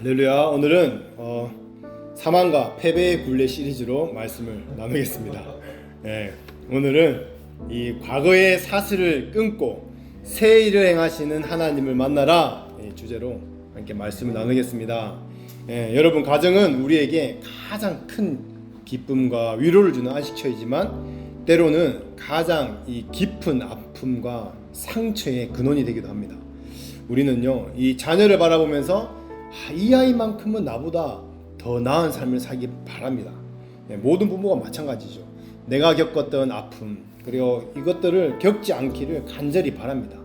할렐루야. 오늘은 사망과 패배의 굴레 시리즈로 말씀을 나누겠습니다. 오늘은 이 과거의 사슬을 끊고 새 일을 행하시는 하나님을 만나라 주제로 함께 말씀을 나누겠습니다. 여러분, 가정은 우리에게 가장 큰 기쁨과 위로를 주는 안식처이지만 때로는 가장 이 깊은 아픔과 상처의 근원이 되기도 합니다. 우리는요, 이 자녀를 바라보면서 이 아이만큼은 나보다 더 나은 삶을 살기 바랍니다. 모든 부모가 마찬가지죠. 내가 겪었던 아픔 그리고 이것들을 겪지 않기를 간절히 바랍니다.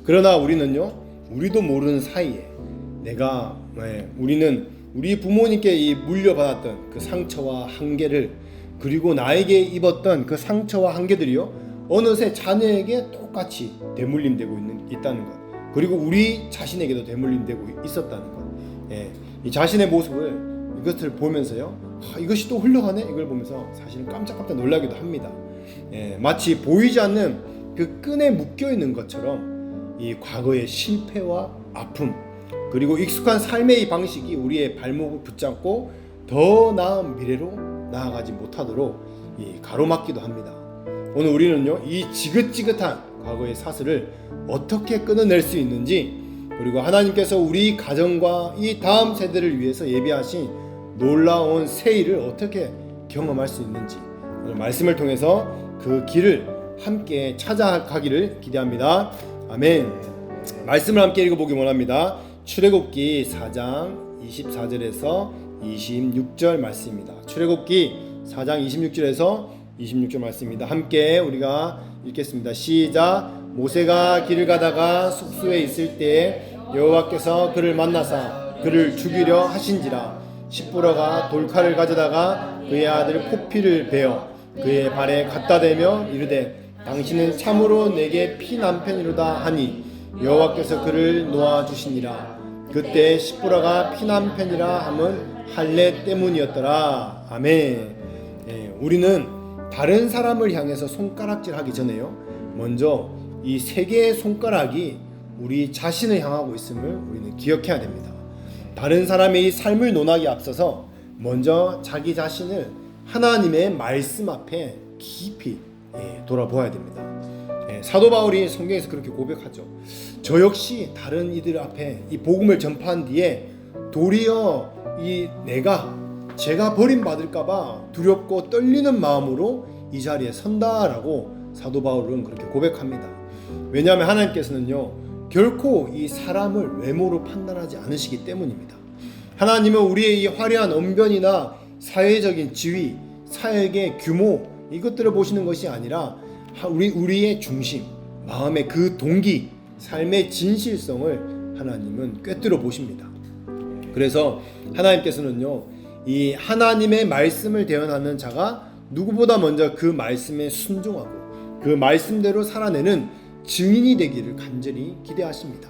그러나 우리는요, 우리도 모르는 사이에 우리는 우리 부모님께 이 물려받았던 그 상처와 한계를, 그리고 나에게 입었던 그 상처와 한계들이요, 어느새 자녀에게 똑같이 되물림되고 있다는 것, 그리고 우리 자신에게도 되물림되고 있었다는 것. 이 자신의 모습을, 이것을 보면서요, 이것이 또 흘러가네? 이걸 보면서 사실은 깜짝깜짝 놀라기도 합니다. 마치 보이지 않는 그 끈에 묶여있는 것처럼 이 과거의 실패와 아픔, 그리고 익숙한 삶의 이 방식이 우리의 발목을 붙잡고 더 나은 미래로 나아가지 못하도록 가로막기도 합니다. 오늘 우리는요, 이 지긋지긋한 과거의 사슬을 어떻게 끊어낼 수 있는지, 그리고 하나님께서 우리 가정과 이 다음 세대를 위해서 예비하신 놀라운 새 일을 어떻게 경험할 수 있는지, 오늘 말씀을 통해서 그 길을 함께 찾아가기를 기대합니다. 아멘. 말씀을 함께 읽어보기 원합니다. 출애굽기 4장 24절에서 26절 말씀입니다. 출애굽기 4장 26절에서 26절 말씀입니다. 함께 우리가 읽겠습니다. 시작. 모세가 길을 가다가 숙소에 있을 때에 여호와께서 그를 만나사 그를 죽이려 하신지라. 십부라가 돌칼을 가져다가 그의 아들 포피를 베어 그의 발에 갖다 대며 이르되 당신은 참으로 내게 피난편이로다 하니 여호와께서 그를 놓아주시니라. 그때 십부라가 피난편이라 함은 할례 때문이었더라. 아멘. 우리는 다른 사람을 향해서 손가락질하기 전에요, 먼저 이 세 개의 손가락이 우리 자신을 향하고 있음을 우리는 기억해야 됩니다. 다른 사람의 이 삶을 논하기에 앞서서 먼저 자기 자신을 하나님의 말씀 앞에 깊이 돌아보아야 됩니다. 사도 바울이 성경에서 그렇게 고백하죠. 저 역시 다른 이들 앞에 이 복음을 전파한 뒤에 도리어 제가 버림받을까봐 두렵고 떨리는 마음으로 이 자리에 선다라고 사도 바울은 그렇게 고백합니다. 왜냐하면 하나님께서는요, 결코 이 사람을 외모로 판단하지 않으시기 때문입니다. 하나님은 우리의 이 화려한 언변이나 사회적인 지위, 사역의 규모, 이것들을 보시는 것이 아니라 우리의 중심, 마음의 그 동기, 삶의 진실성을 하나님은 꿰뚫어 보십니다. 그래서 하나님께서는요, 이 하나님의 말씀을 대언하는 자가 누구보다 먼저 그 말씀에 순종하고 그 말씀대로 살아내는 증인이 되기를 간절히 기대하십니다.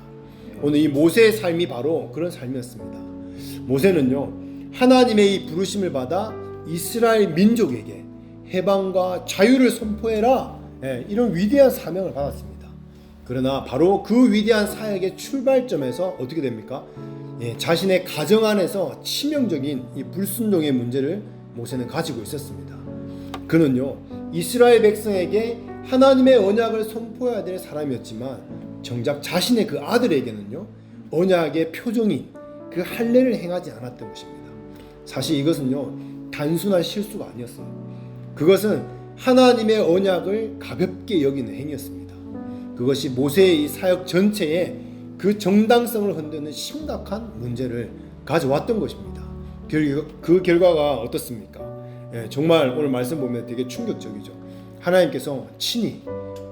오늘 이 모세의 삶이 바로 그런 삶이었습니다. 모세는요, 하나님의 이 부르심을 받아 이스라엘 민족에게 해방과 자유를 선포해라, 이런 위대한 사명을 받았습니다. 그러나 바로 그 위대한 사역의 출발점에서 어떻게 됩니까? 자신의 가정 안에서 치명적인 이 불순종의 문제를 모세는 가지고 있었습니다. 그는요, 이스라엘 백성에게 하나님의 언약을 선포해야 될 사람이었지만 정작 자신의 그 아들에게는요, 언약의 표정인 그 할례를 행하지 않았던 것입니다. 사실 이것은요, 단순한 실수가 아니었어요. 그것은 하나님의 언약을 가볍게 여기는 행위였습니다. 그것이 모세의 이 사역 전체에 그 정당성을 흔드는 심각한 문제를 가져왔던 것입니다. 그 결과가 어떻습니까? 정말 오늘 말씀 보면 되게 충격적이죠. 하나님께서 친히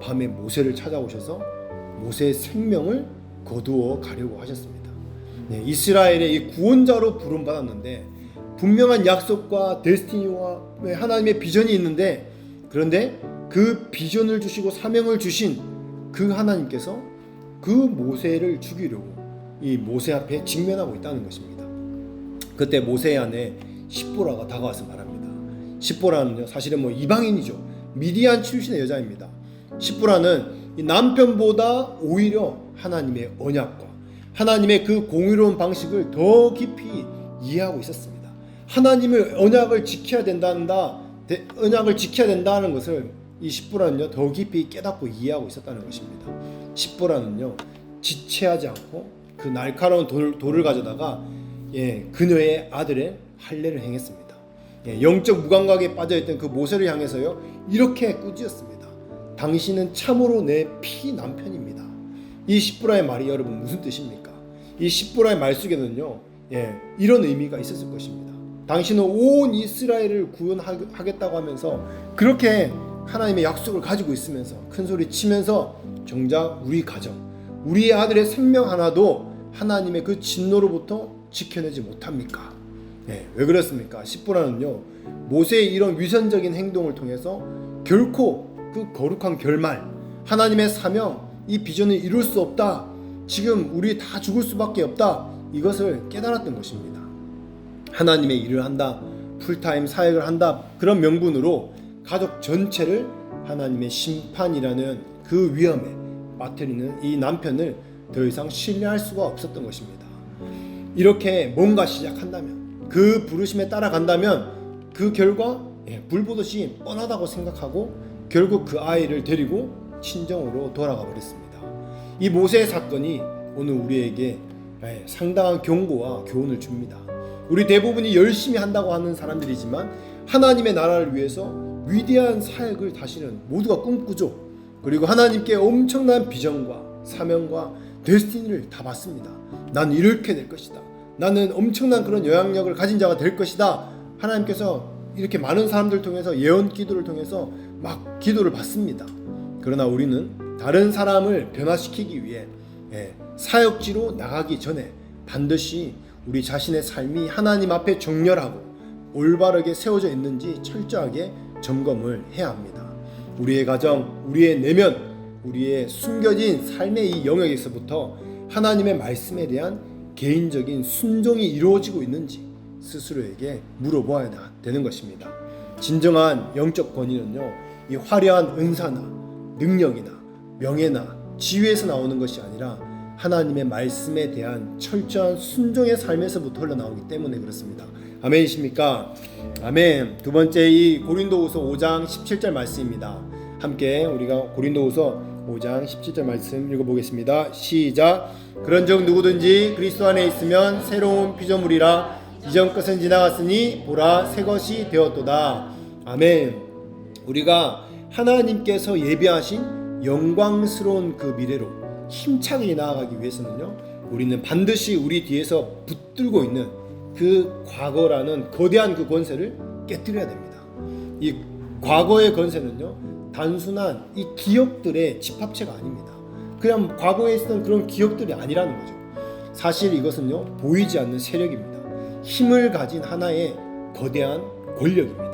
밤에 모세를 찾아오셔서 모세의 생명을 거두어 가려고 하셨습니다. 이스라엘의 이 구원자로 부름받았는데 분명한 약속과 데스티니와 하나님의 비전이 있는데, 그런데 그 비전을 주시고 사명을 주신 그 하나님께서 그 모세를 죽이려고 이 모세 앞에 직면하고 있다는 것입니다. 그때 모세의 아내 십보라가 다가와서 말합니다. 십보라는요, 사실은 이방인이죠. 미디안 출신의 여자입니다. 십보라는 이 남편보다 오히려 하나님의 언약과 하나님의 그 공의로운 방식을 더 깊이 이해하고 있었습니다. 하나님의 언약을 지켜야 된다는 것을 이 십보라는요 더 깊이 깨닫고 이해하고 있었다는 것입니다. 십보라는요 지체하지 않고 그 날카로운 돌을 가져다가 그녀의 아들의 할례를 행했습니다. 영적 무감각에 빠져있던 그 모세를 향해서요 이렇게 꾸짖었습니다. 당신은 참으로 내 피 남편입니다. 이 십보라의 말이 여러분 무슨 뜻입니까? 이 십보라의 말 속에는요 이런 의미가 있었을 것입니다. 당신은 온 이스라엘을 구원하겠다고 하면서 그렇게 하나님의 약속을 가지고 있으면서 큰소리 치면서 정작 우리 가정, 우리의 아들의 생명 하나도 하나님의 그 진노로부터 지켜내지 못합니까? 왜 그렇습니까? 십보라는요 모세의 이런 위선적인 행동을 통해서 결코 그 거룩한 결말, 하나님의 사명, 이 비전을 이룰 수 없다, 지금 우리 다 죽을 수밖에 없다, 이것을 깨달았던 것입니다. 하나님의 일을 한다, 풀타임 사역을 한다, 그런 명분으로 가족 전체를 하나님의 심판이라는 그 위험에 빠뜨리는 이 남편을 더 이상 신뢰할 수가 없었던 것입니다. 이렇게 뭔가 시작한다면, 그 부르심에 따라간다면 그 결과 불보듯이 뻔하다고 생각하고 결국 그 아이를 데리고 친정으로 돌아가 버렸습니다. 이 모세의 사건이 오늘 우리에게 상당한 경고와 교훈을 줍니다. 우리 대부분이 열심히 한다고 하는 사람들이지만 하나님의 나라를 위해서 위대한 사역을 다시는 모두가 꿈꾸죠. 그리고 하나님께 엄청난 비전과 사명과 데스티니를 다 받습니다. 난 이렇게 될 것이다, 나는 엄청난 그런 영향력을 가진 자가 될 것이다. 하나님께서 이렇게 많은 사람들 통해서 예언 기도를 통해서 막 기도를 받습니다. 그러나 우리는 다른 사람을 변화시키기 위해 사역지로 나가기 전에 반드시 우리 자신의 삶이 하나님 앞에 정렬하고 올바르게 세워져 있는지 철저하게 점검을 해야 합니다. 우리의 가정, 우리의 내면, 우리의 숨겨진 삶의 이 영역에서부터 하나님의 말씀에 대한 개인적인 순종이 이루어지고 있는지 스스로에게 물어보아야 되는 것입니다. 진정한 영적 권위는요, 이 화려한 은사나 능력이나 명예나 지위에서 나오는 것이 아니라 하나님의 말씀에 대한 철저한 순종의 삶에서부터 흘러나오기 때문에 그렇습니다. 아멘이십니까? 아멘. 두 번째, 이 고린도후서 5장 17절 말씀입니다. 함께 우리가 고린도후서 5장 17절 말씀 읽어보겠습니다. 시작. 그런즉 누구든지 그리스도 안에 있으면 새로운 피조물이라, 이전 것은 지나갔으니 보라 새 것이 되었도다. 아멘. 우리가 하나님께서 예비하신 영광스러운 그 미래로 힘차게 나아가기 위해서는요, 우리는 반드시 우리 뒤에서 붙들고 있는 그 과거라는 거대한 그 권세를 깨뜨려야 됩니다. 이 과거의 권세는요, 단순한 이 기억들의 집합체가 아닙니다. 그냥 과거에 있었던 그런 기억들이 아니라는 거죠. 사실 이것은요, 보이지 않는 세력입니다. 힘을 가진 하나의 거대한 권력입니다.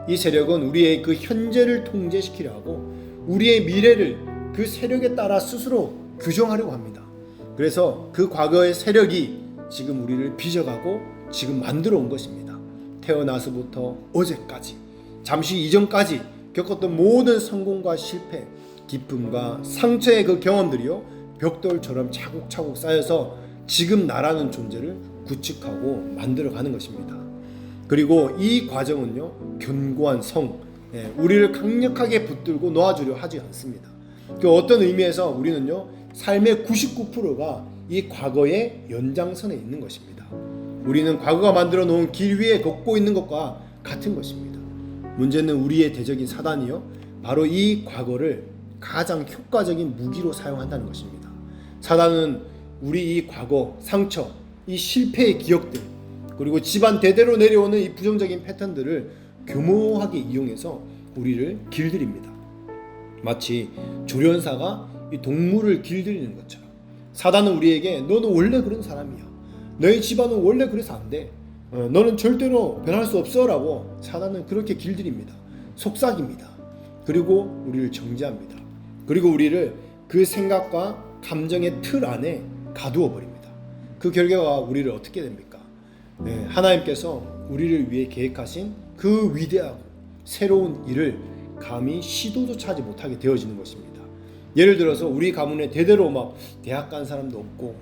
이 세력은 우리의 그 현재를 통제시키려 하고 우리의 미래를 그 세력에 따라 스스로 규정하려고 합니다. 그래서 그 과거의 세력이 지금 우리를 빚어가고 지금 만들어 온 것입니다. 태어나서부터 어제까지, 잠시 이전까지 겪었던 모든 성공과 실패, 기쁨과 상처의 그 경험들이요, 벽돌처럼 차곡차곡 쌓여서 지금 나라는 존재를 구축하고 만들어가는 것입니다. 그리고 이 과정은요, 견고한 성, 우리를 강력하게 붙들고 놓아주려 하지 않습니다. 그 어떤 의미에서 우리는요, 삶의 99%가 이 과거의 연장선에 있는 것입니다. 우리는 과거가 만들어 놓은 길 위에 걷고 있는 것과 같은 것입니다. 문제는 우리의 대적인 사단이요, 바로 이 과거를 가장 효과적인 무기로 사용한다는 것입니다. 사단은 우리 이 과거, 상처, 이 실패의 기억들, 그리고 집안 대대로 내려오는 이 부정적인 패턴들을 교모하게 이용해서 우리를 길들입니다. 마치 조련사가 이 동물을 길들이는 것처럼 사단은 우리에게 너는 원래 그런 사람이야, 너희 집안은 원래 그래서 안 돼, 너는 절대로 변할 수 없어 라고 사단은 그렇게 길들입니다. 속삭입니다. 그리고 우리를 정죄합니다. 그리고 우리를 그 생각과 감정의 틀 안에 가두어 버립니다. 그 결과가 우리를 어떻게 됩니까? 하나님께서 우리를 위해 계획하신 그 위대하고 새로운 일을 감히 시도조차 하지 못하게 되어지는 것입니다. 예를 들어서 우리 가문에 대대로 막 대학 간 사람도 없고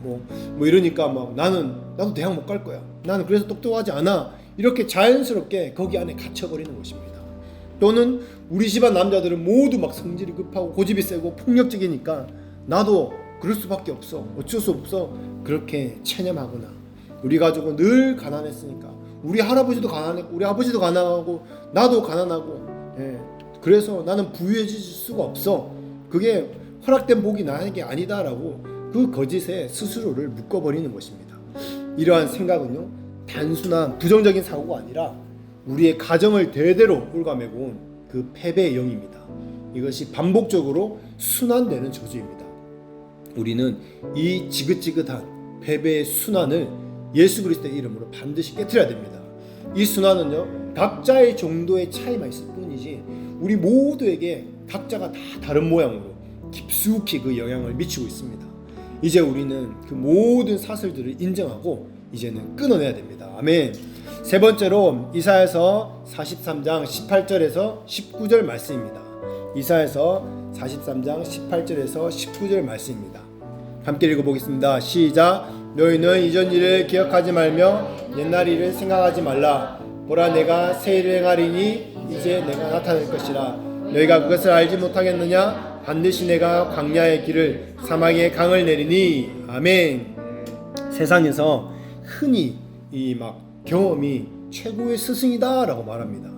뭐 이러니까 막 나도 대학 못 갈 거야. 나는 그래서 똑똑하지 않아. 이렇게 자연스럽게 거기 안에 갇혀버리는 것입니다. 또는 우리 집안 남자들은 모두 막 성질이 급하고 고집이 세고 폭력적이니까 나도 그럴 수밖에 없어. 어쩔 수 없어. 그렇게 체념하거나 우리 가족은 늘 가난했으니까 우리 할아버지도 가난했고 우리 아버지도 가난하고 나도 가난하고 그래서 나는 부유해질 수가 없어. 그게 허락된 복이 나에게 아니다라고 그 거짓에 스스로를 묶어버리는 것입니다. 이러한 생각은요 단순한 부정적인 사고가 아니라 우리의 가정을 대대로 올가매고 온 그 패배의 영입니다. 이것이 반복적으로 순환되는 저주입니다. 우리는 이 지긋지긋한 패배의 순환을 예수 그리스도의 이름으로 반드시 깨트려야 됩니다. 이 순환은요 각자의 정도의 차이만 있을 뿐이지 우리 모두에게 각자가 다 다른 모양으로 깊숙이 그 영향을 미치고 있습니다. 이제 우리는 그 모든 사슬들을 인정하고 이제는 끊어내야 됩니다. 아멘. 세 번째로 이사야서 43장 18절에서 19절 말씀입니다. 이사야서 43장 18절에서 19절 말씀입니다. 함께 읽어보겠습니다. 시작. 너희는 이전 일을 기억하지 말며 옛날 일을 생각하지 말라. 보라 내가 새 일을 행하리니 이제 내가 나타날 것이라. 너희가 그것을 알지 못하겠느냐? 반드시 내가 광야의 길을 사막의 강을 내리니. 아멘. 세상에서 흔히 이 막 경험이 최고의 스승이다라고 말합니다.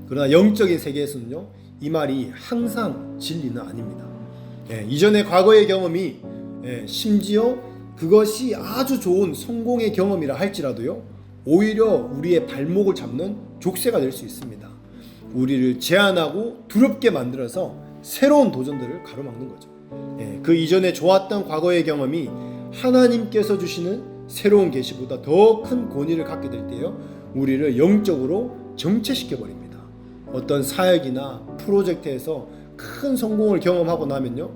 그러나 영적인 세계에서는요 이 말이 항상 진리는 아닙니다. 이전의 과거의 경험이 심지어 그것이 아주 좋은 성공의 경험이라 할지라도요 오히려 우리의 발목을 잡는 족쇄가 될 수 있습니다. 우리를 제한하고 두렵게 만들어서 새로운 도전들을 가로막는 거죠. 그 이전에 좋았던 과거의 경험이 하나님께서 주시는 새로운 계시보다 더 큰 권위를 갖게 될 때요 우리를 영적으로 정체시켜 버립니다. 어떤 사역이나 프로젝트에서 큰 성공을 경험하고 나면요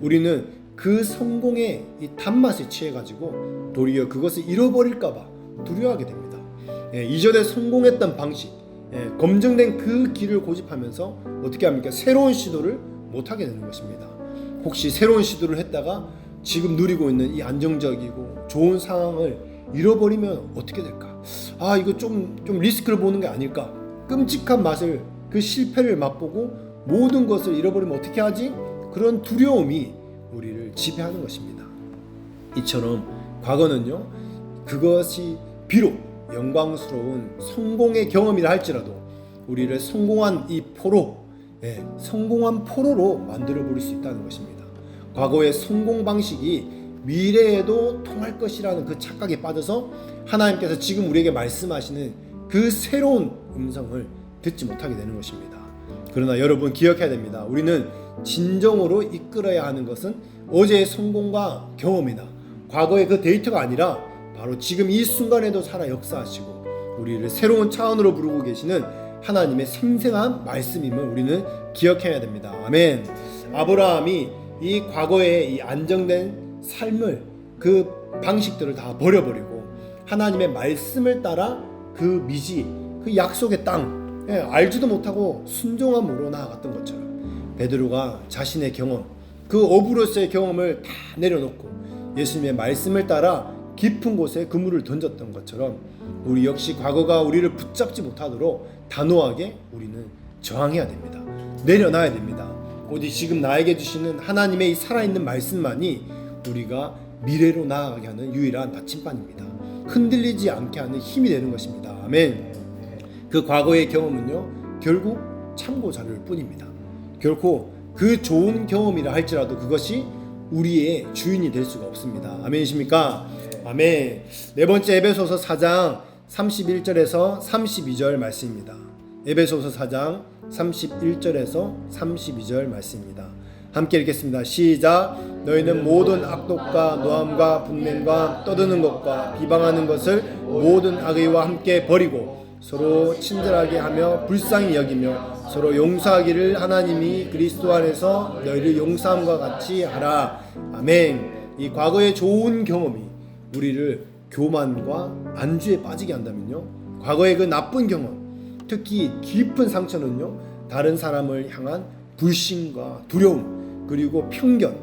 우리는 그 성공의 이 단맛에 취해 가지고 도리어 그것을 잃어버릴까 봐 두려워하게 됩니다. 이전에 성공했던 방식, 검증된 그 길을 고집하면서 어떻게 합니까? 새로운 시도를 못하게 되는 것입니다. 혹시 새로운 시도를 했다가 지금 누리고 있는 이 안정적이고 좋은 상황을 잃어버리면 어떻게 될까? 이거 좀 리스크를 보는 게 아닐까? 끔찍한 맛을 그 실패를 맛보고 모든 것을 잃어버리면 어떻게 하지? 그런 두려움이 우리를 지배하는 것입니다. 이처럼 과거는요 그것이 비록 영광스러운 성공의 경험이라 할지라도 우리를 성공한 이 포로, 성공한 포로로 만들어 버릴 수 있다는 것입니다. 과거의 성공 방식이 미래에도 통할 것이라는 그 착각에 빠져서 하나님께서 지금 우리에게 말씀하시는 그 새로운 음성을 듣지 못하게 되는 것입니다. 그러나 여러분 기억해야 됩니다. 우리는 진정으로 이끌어야 하는 것은 어제의 성공과 경험이나 과거의 그 데이터가 아니라 바로 지금 이 순간에도 살아 역사하시고 우리를 새로운 차원으로 부르고 계시는 하나님의 생생한 말씀임을 우리는 기억해야 됩니다. 아멘. 아브라함이 이 과거의 이 안정된 삶을 그 방식들을 다 버려버리고 하나님의 말씀을 따라 그 미지, 그 약속의 땅, 알지도 못하고 순종함으로 나아갔던 것처럼 베드로가 자신의 경험, 그 어부로서의 경험을 다 내려놓고 예수님의 말씀을 따라 깊은 곳에 그물을 던졌던 것처럼 우리 역시 과거가 우리를 붙잡지 못하도록 단호하게 우리는 저항해야 됩니다. 내려놔야 됩니다. 오직 지금 나에게 주시는 하나님의 이 살아있는 말씀만이 우리가 미래로 나아가게 하는 유일한 받침반입니다. 흔들리지 않게 하는 힘이 되는 것입니다. 아멘. 그 과거의 경험은요 결국 참고 자료일 뿐입니다. 결코 그 좋은 경험이라 할지라도 그것이 우리의 주인이 될 수가 없습니다. 아멘이십니까? 아멘. 네 번째 에베소서 4장 31절에서 32절 말씀입니다. 에베소서 4장 31절에서 32절 말씀입니다. 함께 읽겠습니다. 시작. 너희는 모든 악독과 노함과 분냄과 떠드는 것과 비방하는 것을 모든 악의와 함께 버리고 서로 친절하게 하며 불쌍히 여기며 서로 용서하기를 하나님이 그리스도 안에서 너희를 용서함과 같이 하라. 아멘. 이 과거의 좋은 경험이 우리를 교만과 안주에 빠지게 한다면요 과거의 그 나쁜 경험, 특히 깊은 상처는요 다른 사람을 향한 불신과 두려움, 그리고 편견,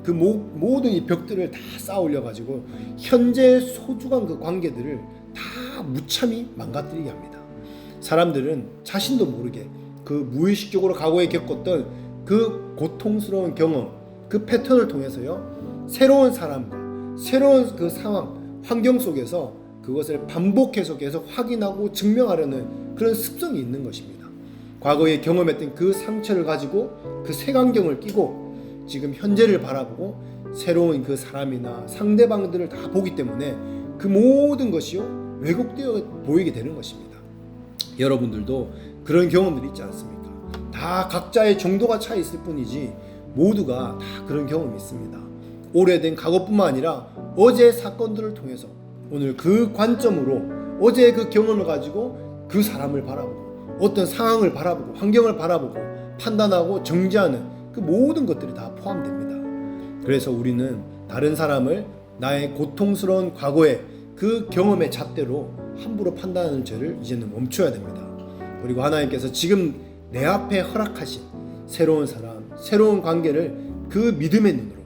그 모든 이 벽들을 다 쌓아 올려 가지고 현재 소중한 그 관계들을 다 무참히 망가뜨리게 합니다. 사람들은 자신도 모르게 그 무의식적으로 과거에 겪었던 그 고통스러운 경험, 그 패턴을 통해서요, 새로운 사람과 새로운 그 상황, 환경 속에서 그것을 반복해서 계속 확인하고 증명하려는 그런 습성이 있는 것입니다. 과거에 경험했던 그 상처를 가지고 그 색안경을 끼고 지금 현재를 바라보고 새로운 그 사람이나 상대방들을 다 보기 때문에 그 모든 것이요, 왜곡되어 보이게 되는 것입니다. 여러분들도 그런 경험들이 있지 않습니까? 다 각자의 정도가 차이 있을 뿐이지 모두가 다 그런 경험이 있습니다. 오래된 과거뿐만 아니라 어제의 사건들을 통해서 오늘 그 관점으로 어제의 그 경험을 가지고 그 사람을 바라보고 어떤 상황을 바라보고 환경을 바라보고 판단하고 정지하는 그 모든 것들이 다 포함됩니다. 그래서 우리는 다른 사람을 나의 고통스러운 과거의 그 경험의 잣대로 함부로 판단하는 죄를 이제는 멈춰야 됩니다. 그리고 하나님께서 지금 내 앞에 허락하신 새로운 사람, 새로운 관계를 그 믿음의 눈으로,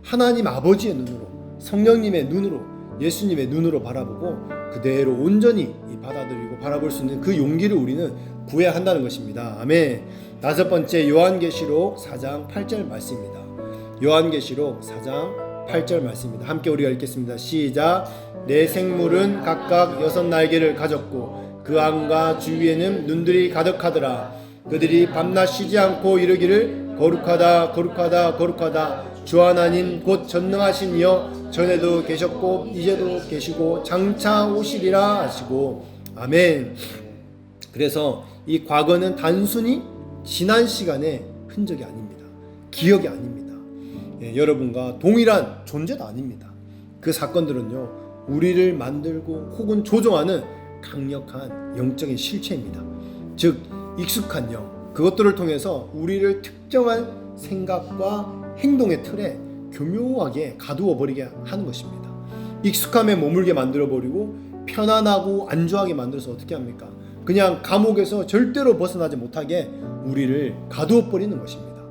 하나님 아버지의 눈으로, 성령님의 눈으로, 예수님의 눈으로 바라보고 그대로 온전히 받아들이고 바라볼 수 있는 그 용기를 우리는 구해야 한다는 것입니다. 아멘. 다섯 번째, 요한계시록 4장 8절 말씀입니다. 요한계시록 4장 8절 말씀입니다. 함께 우리가 읽겠습니다. 시작. 네 생물은 각각 6날개를 가졌고 그 안과 주위에는 눈들이 가득하더라. 그들이 밤낮 쉬지 않고 이르기를 거룩하다 거룩하다 거룩하다 주 하나님 곧 전능하신 이여 전에도 계셨고 이제도 계시고 장차 오시리라 하시고. 아멘. 그래서 이 과거는 단순히 지난 시간의 흔적이 아닙니다. 기억이 아닙니다. 여러분과 동일한 존재도 아닙니다. 그 사건들은요, 우리를 만들고 혹은 조종하는 강력한 영적인 실체입니다. 즉 익숙한 영, 그것들을 통해서 우리를 특정한 생각과 행동의 틀에 교묘하게 가두어 버리게 하는 것입니다. 익숙함에 머물게 만들어 버리고 편안하고 안주하게 만들어서 어떻게 합니까? 그냥 감옥에서 절대로 벗어나지 못하게 우리를 가두어 버리는 것입니다.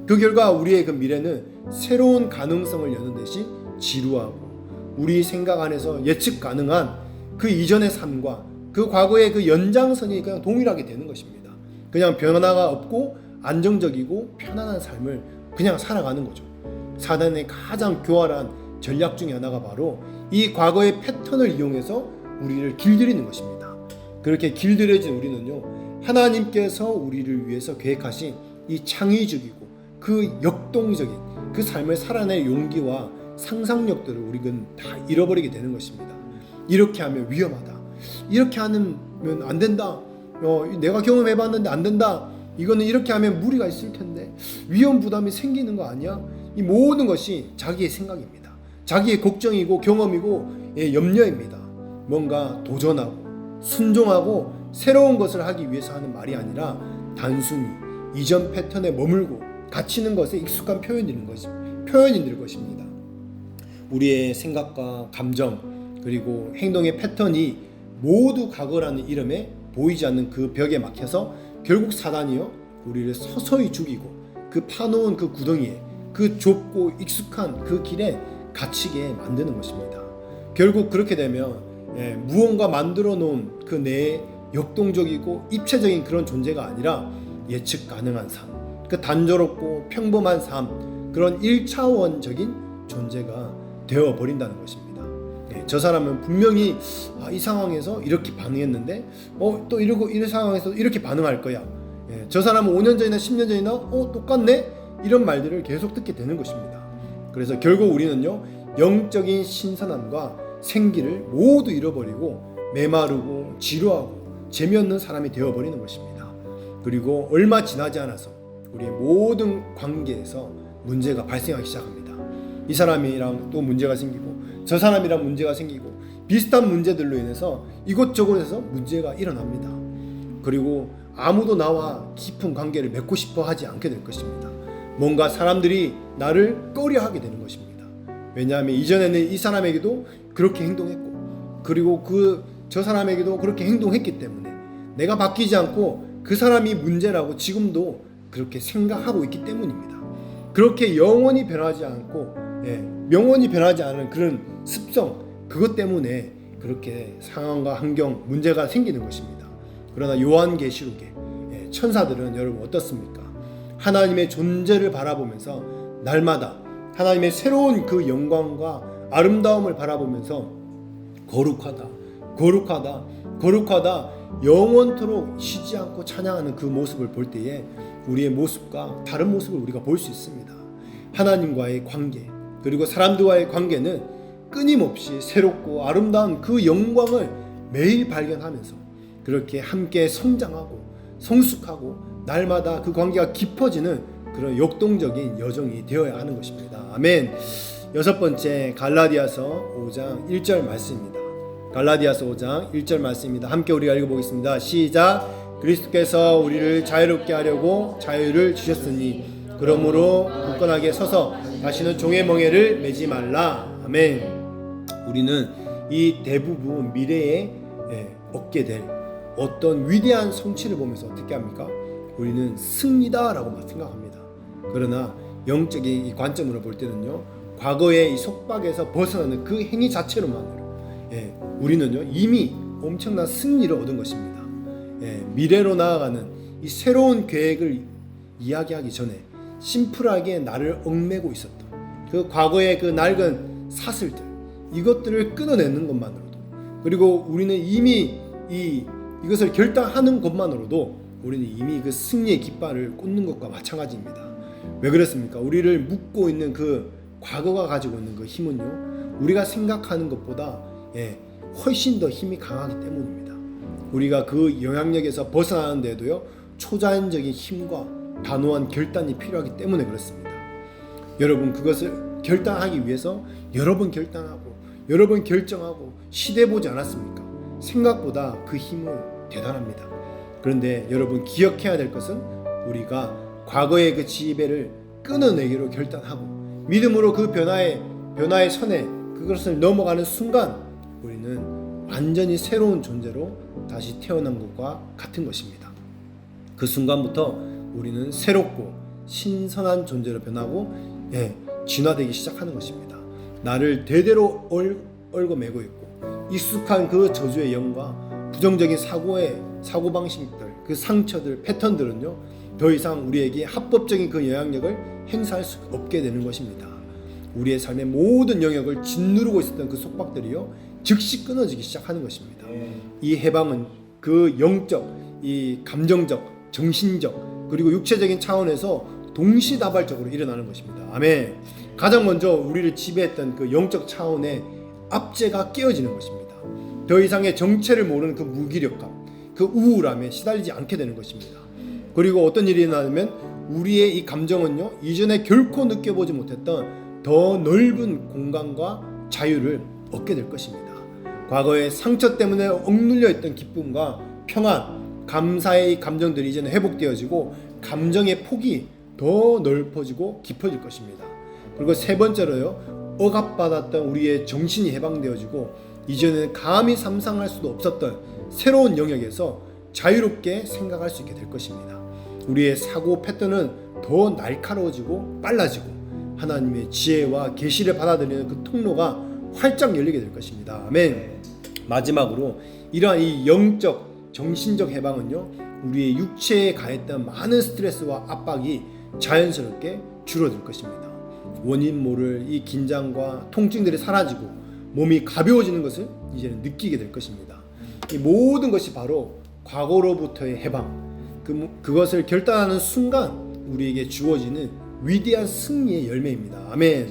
그 결과 우리의 그 미래는 새로운 가능성을 여는 대신 지루하고 우리 생각 안에서 예측 가능한 그 이전의 삶과 그 과거의 그 연장선이 그냥 동일하게 되는 것입니다. 그냥 변화가 없고 안정적이고 편안한 삶을 그냥 살아가는 거죠. 사단의 가장 교활한 전략 중에 하나가 바로 이 과거의 패턴을 이용해서 우리를 길들이는 것입니다. 그렇게 길들여진 우리는요, 하나님께서 우리를 위해서 계획하신 이 창의적이고 그 역동적인 그 삶을 살아낼 용기와 상상력들을 우리는 다 잃어버리게 되는 것입니다. 이렇게 하면 위험하다. 이렇게 하면 안 된다. 내가 경험해봤는데 안 된다. 이거는 이렇게 하면 무리가 있을 텐데 위험 부담이 생기는 거 아니야? 이 모든 것이 자기의 생각입니다. 자기의 걱정이고 경험이고 염려입니다. 뭔가 도전하고 순종하고 새로운 것을 하기 위해서 하는 말이 아니라 단순히 이전 패턴에 머물고 갇히는 것에 익숙한 표현인 것입니다. 우리의 생각과 감정 그리고 행동의 패턴이 모두 과거라는 이름에 보이지 않는 그 벽에 막혀서 결국 사단이요, 우리를 서서히 죽이고 그 파놓은 그 구덩이에 그 좁고 익숙한 그 길에 갇히게 만드는 것입니다. 결국 그렇게 되면 무언가 만들어 놓은 그 내 역동적이고 입체적인 그런 존재가 아니라 예측 가능한 삶, 그 단조롭고 평범한 삶, 그런 1차원적인 존재가 되어버린다는 것입니다. 저 사람은 분명히 이 상황에서 이렇게 반응했는데 또 이런 상황에서 이렇게 반응할 거야. 저 사람은 5년 전이나 10년 전이나 똑같네? 이런 말들을 계속 듣게 되는 것입니다. 그래서 결국 우리는요, 영적인 신선함과 생기를 모두 잃어버리고 메마르고 지루하고 재미없는 사람이 되어버리는 것입니다. 그리고 얼마 지나지 않아서 우리의 모든 관계에서 문제가 발생하기 시작합니다. 이 사람이랑 또 문제가 생기고 저 사람이랑 문제가 생기고 비슷한 문제들로 인해서 이곳저곳에서 문제가 일어납니다. 그리고 아무도 나와 깊은 관계를 맺고 싶어 하지 않게 될 것입니다. 뭔가 사람들이 나를 꺼려하게 되는 것입니다. 왜냐하면 이전에는 이 사람에게도 그렇게 행동했고 그리고 저 사람에게도 그렇게 행동했기 때문에 내가 바뀌지 않고 그 사람이 문제라고 지금도 그렇게 생각하고 있기 때문입니다. 그렇게 영원히 변하지 않고 영원히 변하지 않은 그런 습성, 그것 때문에 그렇게 상황과 환경 문제가 생기는 것입니다. 그러나 요한계시록에 천사들은 여러분 어떻습니까? 하나님의 존재를 바라보면서 날마다 하나님의 새로운 그 영광과 아름다움을 바라보면서 거룩하다, 거룩하다, 거룩하다 영원토록 쉬지 않고 찬양하는 그 모습을 볼 때에 우리의 모습과 다른 모습을 우리가 볼 수 있습니다. 하나님과의 관계, 그리고 사람들과의 관계는 끊임없이 새롭고 아름다운 그 영광을 매일 발견하면서 그렇게 함께 성장하고 성숙하고 날마다 그 관계가 깊어지는 그런 역동적인 여정이 되어야 하는 것입니다. 아멘. 여섯 번째, 갈라디아서 5장 1절 말씀입니다. 갈라디아서 5장 1절 말씀입니다. 함께 우리가 읽어보겠습니다. 시작. 그리스도께서 우리를 자유롭게 하려고 자유를 주셨으니 그러므로 굳건하게 서서 다시는 종의 멍에를 매지 말라. 아멘. 우리는 이 대부분 미래에 얻게 될 어떤 위대한 성취를 보면서 어떻게 합니까? 우리는 승리다라고 생각합니다. 그러나 영적인 이 관점으로 볼 때는요, 과거의 이 속박에서 벗어나는 그 행위 자체로만으로 우리는요 이미 엄청난 승리를 얻은 것입니다. 미래로 나아가는 이 새로운 계획을 이야기하기 전에 심플하게 나를 얽매고 있었던 그 과거의 그 낡은 사슬들, 이것들을 끊어내는 것만으로도, 그리고 우리는 이미 이것을 결단하는 것만으로도 우리는 이미 그 승리의 깃발을 꽂는 것과 마찬가지입니다. 왜 그렇습니까? 우리를 묶고 있는 그 과거가 가지고 있는 그 힘은요, 우리가 생각하는 것보다 훨씬 더 힘이 강하기 때문입니다. 우리가 그 영향력에서 벗어나는데도요 초자연적인 힘과 단호한 결단이 필요하기 때문에 그렇습니다. 여러분, 그것을 결단하기 위해서 여러 번 결단하고 여러 번 결정하고 시도해보지 않았습니까? 생각보다 그 힘은 대단합니다. 그런데 여러분, 기억해야 될 것은 우리가 과거의 그 지배를 끊어내기로 결단하고 믿음으로 그 변화의 선에 그것을 넘어가는 순간 우리는 완전히 새로운 존재로 다시 태어난 것과 같은 것입니다. 그 순간부터 우리는 새롭고 신선한 존재로 변하고 진화되기 시작하는 것입니다. 나를 대대로 얽어매고 있고 익숙한 그 저주의 영과 부정적인 사고방식들, 그 상처들, 패턴들은요 더 이상 우리에게 합법적인 그 영향력을 행사할 수 없게 되는 것입니다. 우리의 삶의 모든 영역을 짓누르고 있었던 그 속박들이요 즉시 끊어지기 시작하는 것입니다. 이 해방은 그 영적, 이 감정적, 정신적, 그리고 육체적인 차원에서 동시다발적으로 일어나는 것입니다. 아멘. 가장 먼저 우리를 지배했던 그 영적 차원의 압제가 깨어지는 것입니다. 더 이상의 정체를 모르는 그 무기력감, 그 우울함에 시달리지 않게 되는 것입니다. 그리고 어떤 일이 일어나면 우리의 이 감정은요 이전에 결코 느껴보지 못했던 더 넓은 공간과 자유를 얻게 될 것입니다. 과거의 상처 때문에 억눌려 있던 기쁨과 평안, 감사의 감정들이 이제는 회복되어지고 감정의 폭이 더 넓어지고 깊어질 것입니다. 그리고 세 번째로요, 억압받았던 우리의 정신이 해방되어지고 이제는 감히 상상할 수도 없었던 새로운 영역에서 자유롭게 생각할 수 있게 될 것입니다. 우리의 사고 패턴은 더 날카로워지고 빨라지고 하나님의 지혜와 계시를 받아들이는 그 통로가 활짝 열리게 될 것입니다. 아멘. 마지막으로 이러한 이 영적, 정신적 해방은요 우리의 육체에 가했던 많은 스트레스와 압박이 자연스럽게 줄어들 것입니다. 원인 모를 이 긴장과 통증들이 사라지고 몸이 가벼워지는 것을 이제는 느끼게 될 것입니다. 이 모든 것이 바로 과거로부터의 해방, 그것을 결단하는 순간 우리에게 주어지는 위대한 승리의 열매입니다. 아멘.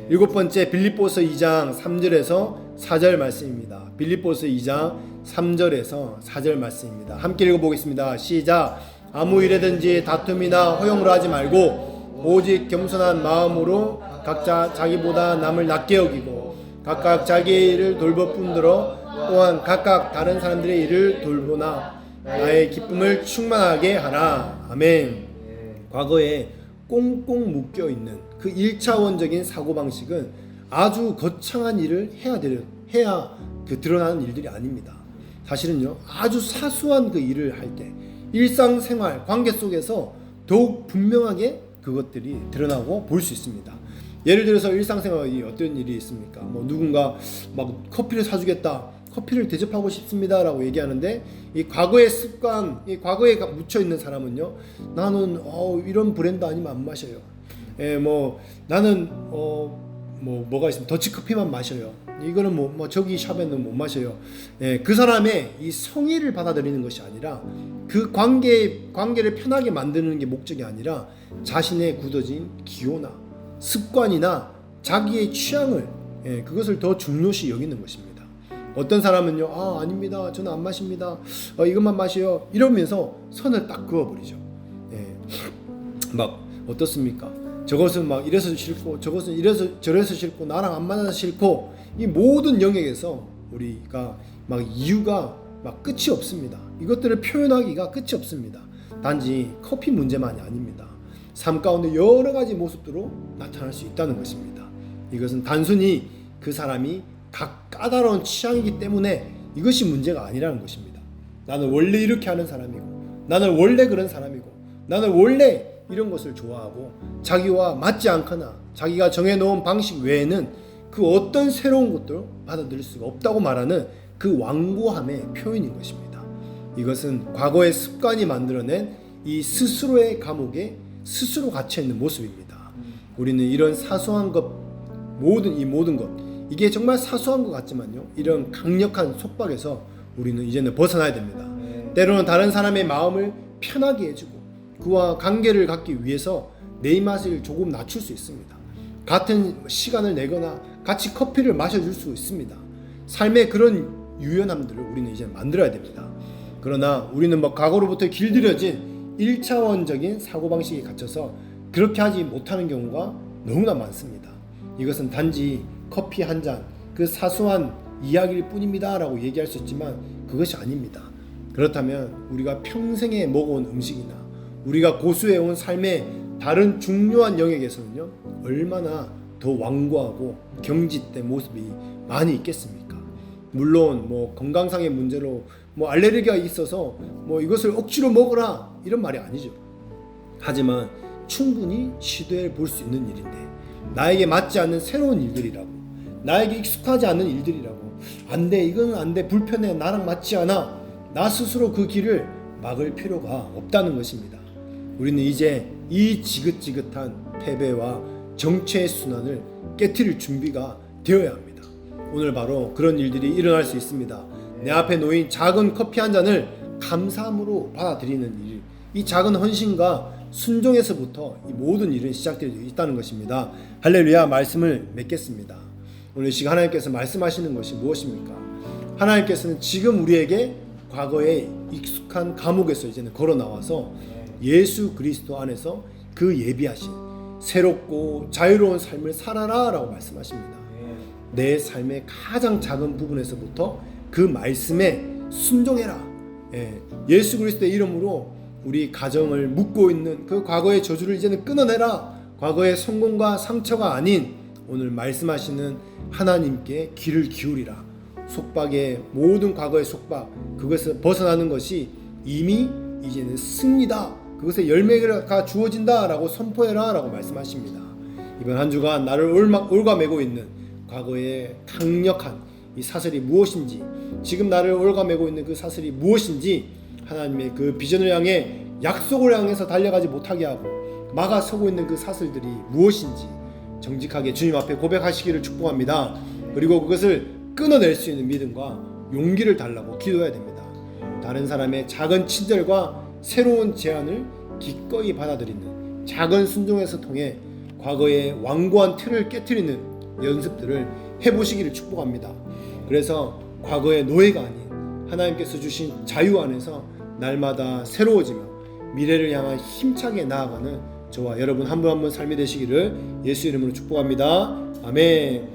일곱 번째, 빌립보서 2장 3절에서 4절 말씀입니다. 빌립보서 2장 3절에서 4절 말씀입니다. 함께 읽어보겠습니다. 시작. 아무 일에든지 다툼이나 허용을 하지 말고 오직 겸손한 마음으로 각자 자기보다 남을 낮게 여기고 각각 자기의 일을 돌볼 뿐더러 또한 각각 다른 사람들의 일을 돌보나 나의 기쁨을 충만하게 하라. 아멘. 과거에 꽁꽁 묶여있는 그 1차원적인 사고방식은 아주 거창한 일을 해야 드러나는 일들이 아닙니다. 사실은요 아주 사소한 그 일을 할 때 일상생활 관계 속에서 더욱 분명하게 그것들이 드러나고 볼 수 있습니다. 예를 들어서 일상생활이 어떤 일이 있습니까? 뭐 누군가 막 커피를 사주겠다, 커피를 대접하고 싶습니다라고 얘기하는데 이 과거의 습관, 이 과거에 묻혀 있는 사람은요, 나는 이런 브랜드 아니면 안 마셔요. 뭐 나는 뭐가 있으면 더치커피만 마셔요. 이거는 뭐 저기 샵에는 못 마셔요. 그 사람의 이 성의를 받아들이는 것이 아니라 그 관계를 편하게 만드는 게 목적이 아니라 자신의 굳어진 기호나 습관이나 자기의 취향을 그것을 더 중요시 여기는 것입니다. 어떤 사람은요, 아닙니다, 저는 안 마십니다, 이것만 마셔요, 이러면서 선을 딱 그어버리죠. 막 어떻습니까? 저것은 막 이래서 싫고 저것은 이래서 저래서 싫고 나랑 안 맞아서 싫고, 이 모든 영역에서 우리가 막 이유가 막 끝이 없습니다. 이것들을 표현하기가 끝이 없습니다. 단지 커피 문제만이 아닙니다. 삶 가운데 여러 가지 모습으로 나타날 수 있다는 것입니다. 이것은 단순히 그 사람이 각 까다로운 취향이기 때문에 이것이 문제가 아니라는 것입니다. 나는 원래 이렇게 하는 사람이고, 나는 원래 그런 사람이고, 나는 원래 이런 것을 좋아하고, 자기와 맞지 않거나 자기가 정해놓은 방식 외에는 그 어떤 새로운 것도 받아들일 수가 없다고 말하는 그 완고함의 표현인 것입니다. 이것은 과거의 습관이 만들어낸 이 스스로의 감옥에 스스로 갇혀있는 모습입니다. 우리는 이런 사소한 것, 모든 것, 이게 정말 사소한 것 같지만요, 이런 강력한 속박에서 우리는 이제는 벗어나야 됩니다. 때로는 다른 사람의 마음을 편하게 해주고 그와 관계를 갖기 위해서 내 입맛을 조금 낮출 수 있습니다. 같은 시간을 내거나 같이 커피를 마셔줄 수 있습니다. 삶의 그런 유연함들을 우리는 이제 만들어야 됩니다. 그러나 우리는 과거로부터 길들여진 1차원적인 사고방식에 갇혀서 그렇게 하지 못하는 경우가 너무나 많습니다. 이것은 단지 커피 한 잔, 그 사소한 이야기일 뿐입니다 라고 얘기할 수 있지만 그것이 아닙니다. 그렇다면 우리가 평생에 먹어온 음식이나 우리가 고수해온 삶의 다른 중요한 영역에서는요, 얼마나 더 완고하고 경직된 모습이 많이 있겠습니까? 물론 건강상의 문제로 알레르기가 있어서 이것을 억지로 먹으라 이런 말이 아니죠. 하지만 충분히 시도해 볼 수 있는 일인데, 나에게 맞지 않는 새로운 일들이라고, 나에게 익숙하지 않은 일들이라고, 안돼, 이건 안돼, 불편해, 나랑 맞지 않아, 나 스스로 그 길을 막을 필요가 없다는 것입니다. 우리는 이제 이 지긋지긋한 패배와 정체의 순환을 깨트릴 준비가 되어야 합니다. 오늘 바로 그런 일들이 일어날 수 있습니다. 내 앞에 놓인 작은 커피 한 잔을 감사함으로 받아들이는 일, 이 작은 헌신과 순종에서부터 이 모든 일은 시작되어 있다는 것입니다. 할렐루야. 말씀을 맺겠습니다. 오늘 이 시간 하나님께서 말씀하시는 것이 무엇입니까? 하나님께서는 지금 우리에게 과거의 익숙한 감옥에서 이제는 걸어 나와서 예수 그리스도 안에서 그 예비하신 새롭고 자유로운 삶을 살아라 라고 말씀하십니다. 내 삶의 가장 작은 부분에서부터 그 말씀에 순종해라. 예수 그리스도의 이름으로 우리 가정을 묶고 있는 그 과거의 저주를 이제는 끊어내라. 과거의 성공과 상처가 아닌 오늘 말씀하시는 하나님께 귀를 기울이라. 속박의 모든 과거의 속박, 그것을 벗어나는 것이 이미 이제는 승리다, 그것의 열매가 주어진다 라고 선포해라 라고 말씀하십니다. 이번 한 주간 나를 올가매고 있는 과거의 강력한 이 사슬이 무엇인지, 지금 나를 올가매고 있는 그 사슬이 무엇인지, 하나님의 그 비전을 향해, 약속을 향해서 달려가지 못하게 하고 막아서고 있는 그 사슬들이 무엇인지 정직하게 주님 앞에 고백하시기를 축복합니다. 그리고 그것을 끊어낼 수 있는 믿음과 용기를 달라고 기도해야 됩니다. 다른 사람의 작은 친절과 새로운 제안을 기꺼이 받아들이는 작은 순종에서 통해 과거의 완고한 틀을 깨트리는 연습들을 해보시기를 축복합니다. 그래서 과거의 노예가 아닌 하나님께서 주신 자유 안에서 날마다 새로워지며 미래를 향한 힘차게 나아가는 저와 여러분 한 분 한 분 삶이 되시기를 예수 이름으로 축복합니다. 아멘.